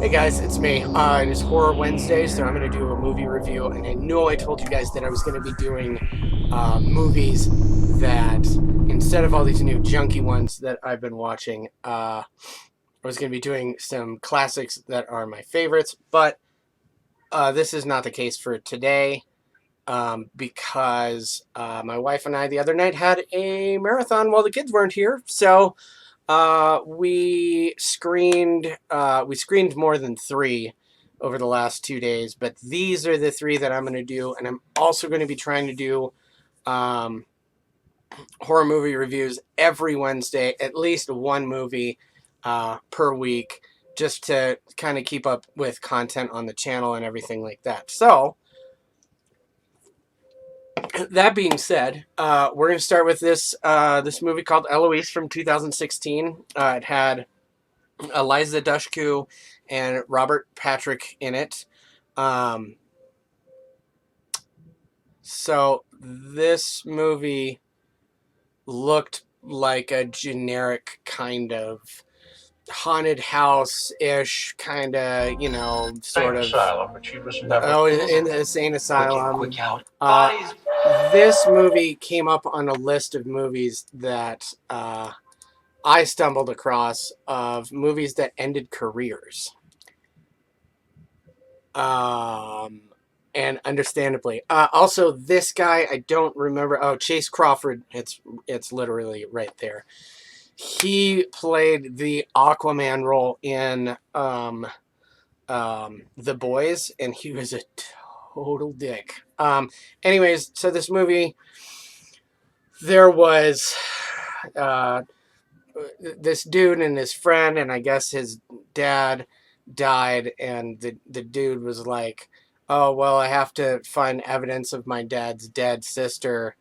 Hey guys, it's me. It is Horror Wednesday, so I'm going to do a movie review. And I know I told you guys that I was going to be doing movies that, instead of all these new junky ones that I've been watching, I was going to be doing some classics that are my favorites. But this is not the case for today because my wife and I the other night had a marathon while the kids weren't here. So we screened more than three over the last 2 days, but these are the three that I'm going to do, and I'm also going to be trying to do um, horror movie reviews every Wednesday, at least one movie per week, just to kind of keep up with content on the channel and everything like that. So, that being said, we're going to start with this movie called Eloise from 2016. It had Eliza Dushku and Robert Patrick in it. So this movie looked like a generic kind of haunted house-ish kind of, sort of asylum, but she was never. oh, in the insane asylum. Quick out. Uh, this movie came up on a list of movies that I stumbled across of movies that ended careers. And understandably, also this guy I don't remember. Oh, Chase Crawford. It's literally right there. He played the Aquaman role in The Boys, and he was a total dick. Anyways, so this movie, there was this dude and his friend, and I guess his dad died, and the dude was like, oh, well, I have to find evidence of my dad's dead sister,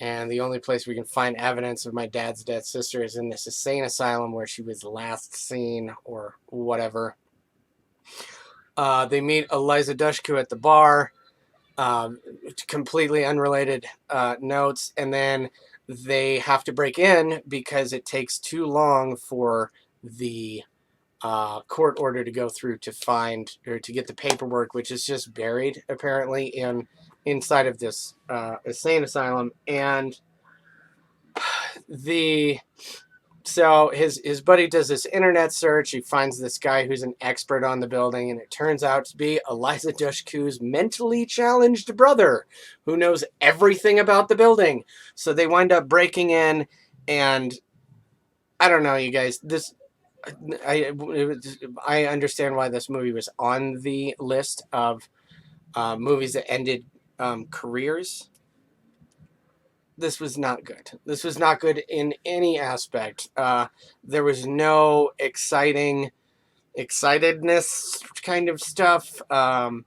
and the only place we can find evidence of my dad's dead sister is in this insane asylum where she was last seen, or whatever. They meet Eliza Dushku at the bar, completely unrelated notes, and then they have to break in because it takes too long for the court order to go through to find or to get the paperwork, which is just buried apparently inside of this insane asylum. And so his buddy does this internet search. He finds this guy who's an expert on the building, and it turns out to be Eliza Dushku's mentally challenged brother, who knows everything about the building. So they wind up breaking in, and I don't know, you guys. I understand why this movie was on the list of movies that ended careers. This was not good. This was not good in any aspect. There was no excitedness kind of stuff. All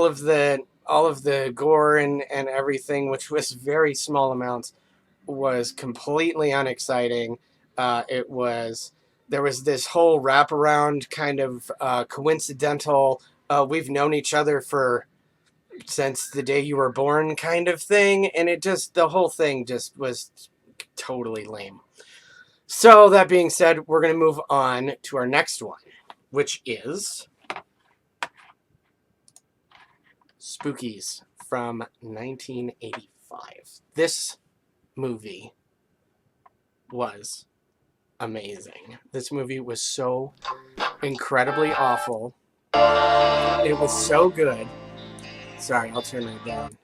of the gore and everything, which was very small amounts, was completely unexciting. There was this whole wraparound kind of coincidental. We've known each other since the day you were born kind of thing, and the whole thing just was totally lame. So that being said, we're going to move on to our next one, which is Spookies from 1985. This movie was amazing. This movie was so incredibly awful. It was so good. Sorry, I'll turn that down.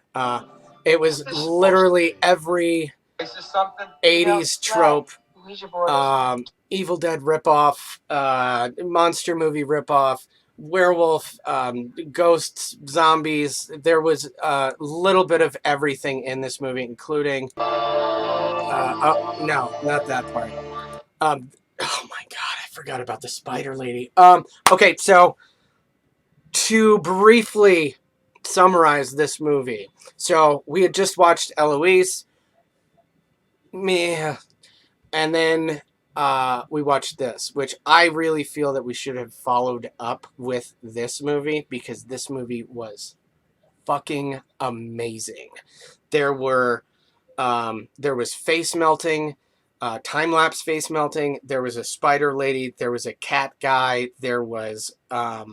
It was literally every 80s trope, Evil Dead ripoff, monster movie ripoff, werewolf, ghosts, zombies. There was a little bit of everything in this movie, including... oh, no, not that part. Oh my god, I forgot about the spider lady. Okay, so to briefly summarize this movie. So we had just watched Eloise, and then we watched this, which I really feel that we should have followed up with this movie, because this movie was fucking amazing. There was face melting. time-lapse face melting. There was a spider lady. There was a cat guy. There was farting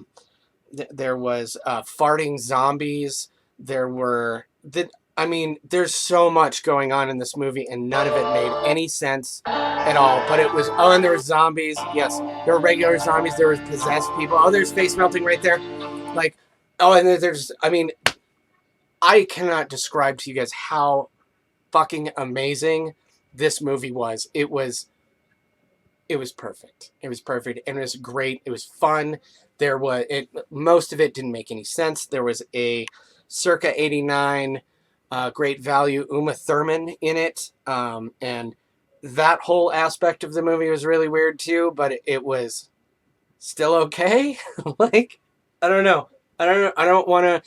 zombies. There were I mean, there's so much going on in this movie, and none of it made any sense at all. But it was, and there were zombies. Yes, there were regular zombies. There was possessed people. Oh, there's face melting right there. Like, oh, and there's, I mean, I cannot describe to you guys how fucking amazing this movie was. It was perfect. It was perfect, and it was great. It was fun. Most of it didn't make any sense. There was a circa 89 great value Uma Thurman in it, and that whole aspect of the movie was really weird too, but it was still okay. Like, I don't know. I don't want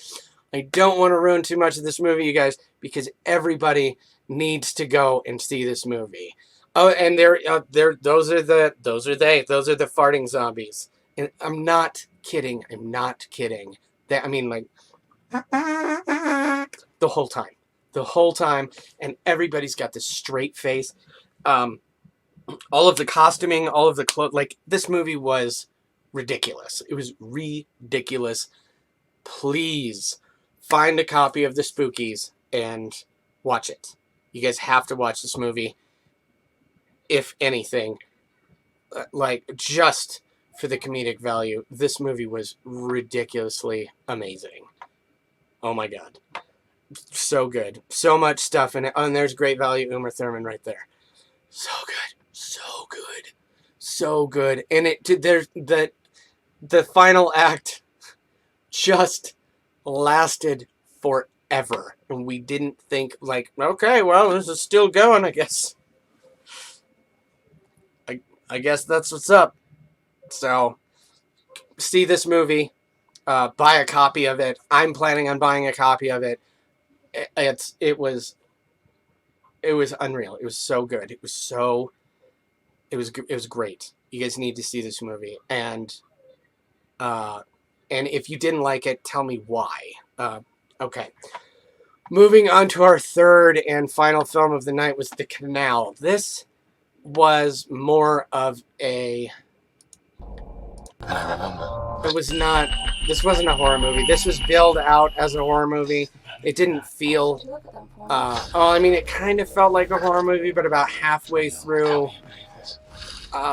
to ruin too much of this movie, you guys, because everybody needs to go and see this movie. Oh, and those are the farting zombies. And I'm not kidding. I'm not kidding. I mean, like, the whole time, and everybody's got this straight face. All of the costuming, all of the clothes, like, this movie was ridiculous. It was ridiculous. Please find a copy of The Spookies and watch it. You guys have to watch this movie. If anything, like, just for the comedic value, this movie was ridiculously amazing. Oh my god. So good. So much stuff in it. Oh, and there's great value Uma Thurman right there. So good. So good. So good. And there's the final act just lasted forever. And we didn't think, like, okay, well, this is still going, I guess. I guess that's what's up. So, see this movie. Buy a copy of it. I'm planning on buying a copy of it. It was unreal. It was so good. It was great. You guys need to see this movie. And if you didn't like it, tell me why. Okay. Moving on to our third and final film of the night was The Canal. This was more of a... This wasn't a horror movie. This was billed out as a horror movie. It didn't feel... I mean, it kind of felt like a horror movie, but about halfway through,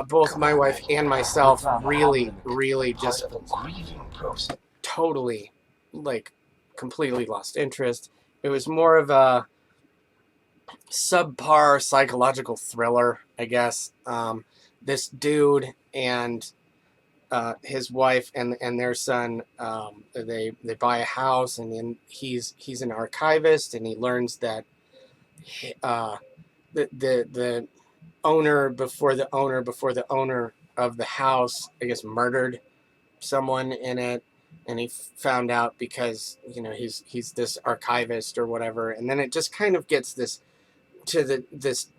both my wife and myself really just totally, like, completely lost interest. It was more of a subpar psychological thriller, I guess. This dude and his wife and their son, they buy a house, and then he's an archivist, and he learns that the owner before the owner of the house, I guess, murdered someone in it, and he found out because, you know, he's this archivist or whatever, and then it just kind of gets this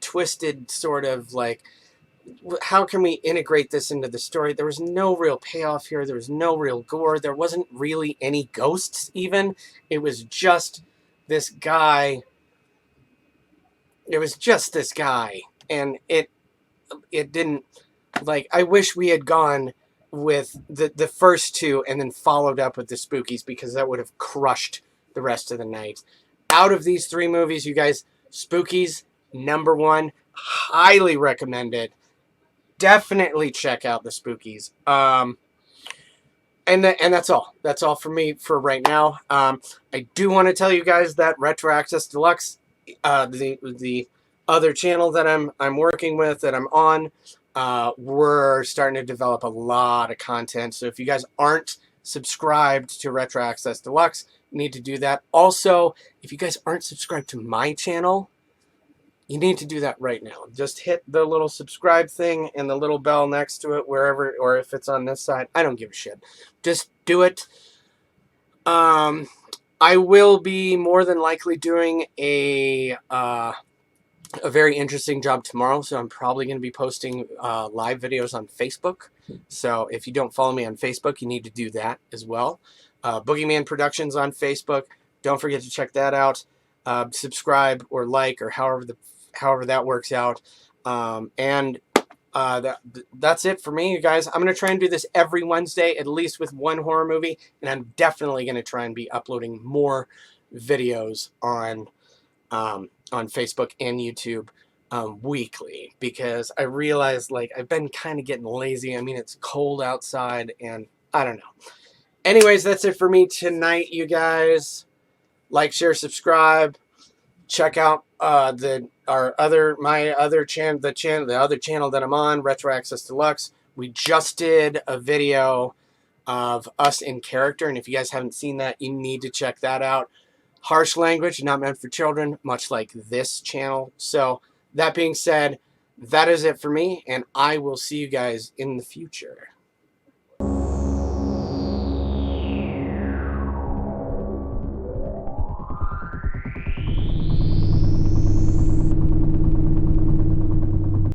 twisted sort of, like, how can we integrate this into the story? There was no real payoff here. There was no real gore. There wasn't really any ghosts even. It was just this guy. It was just this guy. And it didn't, like, I wish we had gone with the first two and then followed up with the Spookies, because that would have crushed the rest of the night. Out of these three movies, you guys, Spookies, #1, highly recommended. Definitely check out the Spookies. And that's all. That's all for me for right now. I do want to tell you guys that Retro Access Deluxe, the other channel that I'm working with, that I'm on, we're starting to develop a lot of content. So if you guys aren't subscribed to Retro Access Deluxe, you need to do that. Also, if you guys aren't subscribed to my channel, you need to do that right now. Just hit the little subscribe thing and the little bell next to it, wherever, or if it's on this side. I don't give a shit. Just do it. I will be more than likely doing a very interesting job tomorrow, so I'm probably going to be posting live videos on Facebook. So if you don't follow me on Facebook, you need to do that as well. Boogeyman Productions on Facebook. Don't forget to check that out. Subscribe or like, or however that works out. That's it for me, you guys. I'm going to try and do this every Wednesday, at least with one horror movie. And I'm definitely going to try and be uploading more videos on Facebook and YouTube weekly, because I realized, like, I've been kind of getting lazy. I mean, it's cold outside and I don't know. Anyways, that's it for me tonight, you guys. Like, share, subscribe. Check out the other channel that I'm on, Retro Access Deluxe. We just did a video of us in character, and if you guys haven't seen that, you need to check that out. Harsh language, not meant for children, much like this channel. So that being said, that is it for me, and I will see you guys in the future.